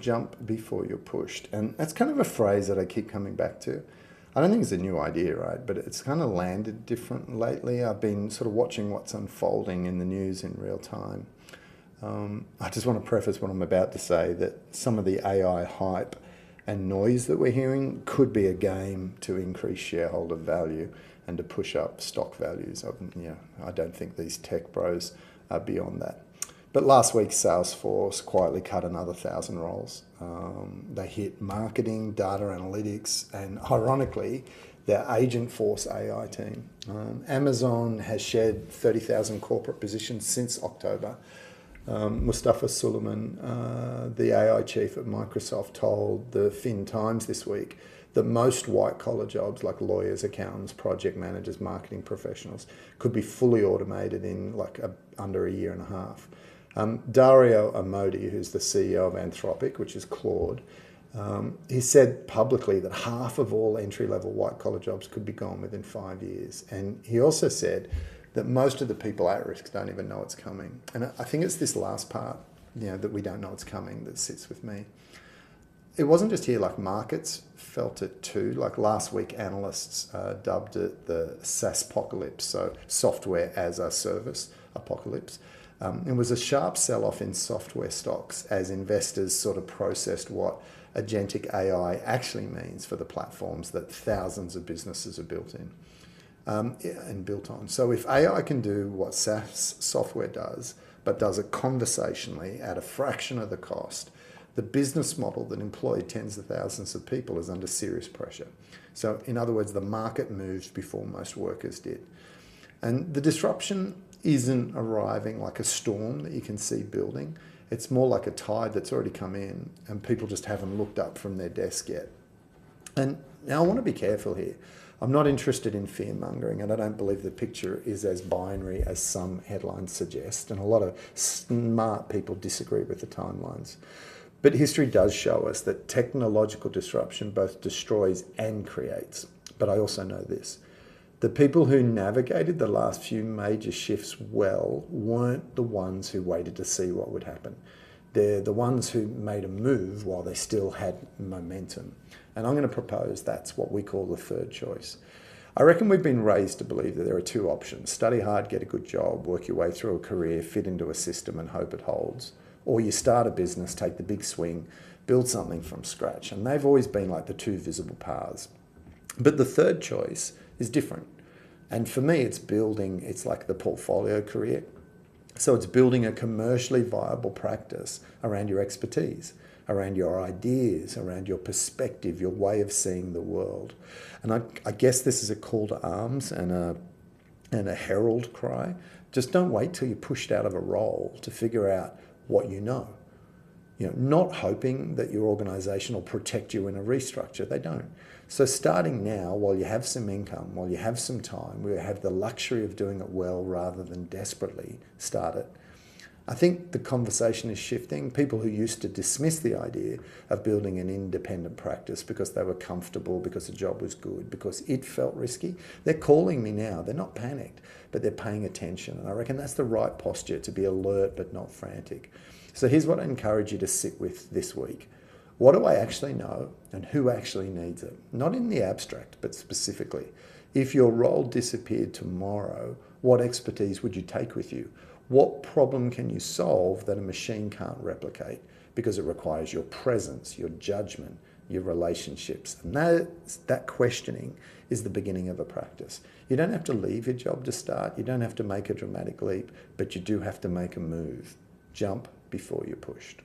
Jump before you're pushed. And that's kind of a phrase that I keep coming back to. I don't think it's a new idea, right? But it's kind of landed different lately. I've been sort of watching what's unfolding in the news in real time. I just want to preface what I'm about to say, that some of the AI hype and noise that we're hearing could be a game to increase shareholder value and to push up stock values. I don't think these tech bros are beyond that. But last week, Salesforce quietly cut another 1,000 roles. They hit marketing, data analytics, and ironically, their Agentforce AI team. Amazon has shed 30,000 corporate positions since October. Mustafa Suleyman, the AI chief at Microsoft, told the Fin Times this week that most white-collar jobs like lawyers, accountants, project managers, marketing professionals could be fully automated in under a year and a half. Dario Amodi, who's the CEO of Anthropic, which is Claude, he said publicly that half of all entry-level white-collar jobs could be gone within 5 years. And he also said that most of the people at risk don't even know it's coming. And I think it's this last part, that we don't know it's coming, that sits with me. It wasn't just here, markets felt it too. Last week, analysts dubbed it the SaaSpocalypse, so software as a service apocalypse. It was a sharp sell-off in software stocks as investors sort of processed what agentic AI actually means for the platforms that thousands of businesses are built in and built on. So if AI can do what SaaS software does, but does it conversationally at a fraction of the cost, the business model that employed tens of thousands of people is under serious pressure. So in other words, the market moved before most workers did. And the disruption isn't arriving like a storm that you can see building. It's more like a tide that's already come in and people just haven't looked up from their desk yet. And now I want to be careful here. I'm not interested in fear-mongering, and I don't believe the picture is as binary as some headlines suggest, and a lot of smart people disagree with the timelines. But history does show us that technological disruption both destroys and creates. But I also know this. The people who navigated the last few major shifts well weren't the ones who waited to see what would happen. They're the ones who made a move while they still had momentum. And I'm going to propose that's what we call the third choice. I reckon we've been raised to believe that there are two options: study hard, get a good job, work your way through a career, fit into a system and hope it holds. Or you start a business, take the big swing, build something from scratch. And they've always been like the two visible paths. But the third choice is different. And for me, it's like the portfolio career. So it's building a commercially viable practice around your expertise, around your ideas, around your perspective, your way of seeing the world. And I guess this is a call to arms and a herald cry. Just don't wait till you're pushed out of a role to figure out what you know. Not hoping that your organisation will protect you in a restructure. They don't. So starting now, while you have some income, while you have some time, we have the luxury of doing it well rather than desperately start it. I think the conversation is shifting. People who used to dismiss the idea of building an independent practice because they were comfortable, because the job was good, because it felt risky, they're calling me now. They're not panicked, but they're paying attention. And I reckon that's the right posture, to be alert but not frantic. So here's what I encourage you to sit with this week. What do I actually know and who actually needs it? Not in the abstract, but specifically. If your role disappeared tomorrow, what expertise would you take with you? What problem can you solve that a machine can't replicate? Because it requires your presence, your judgment, your relationships. And that questioning is the beginning of a practice. You don't have to leave your job to start. You don't have to make a dramatic leap, but you do have to make a move. Jump before you're pushed.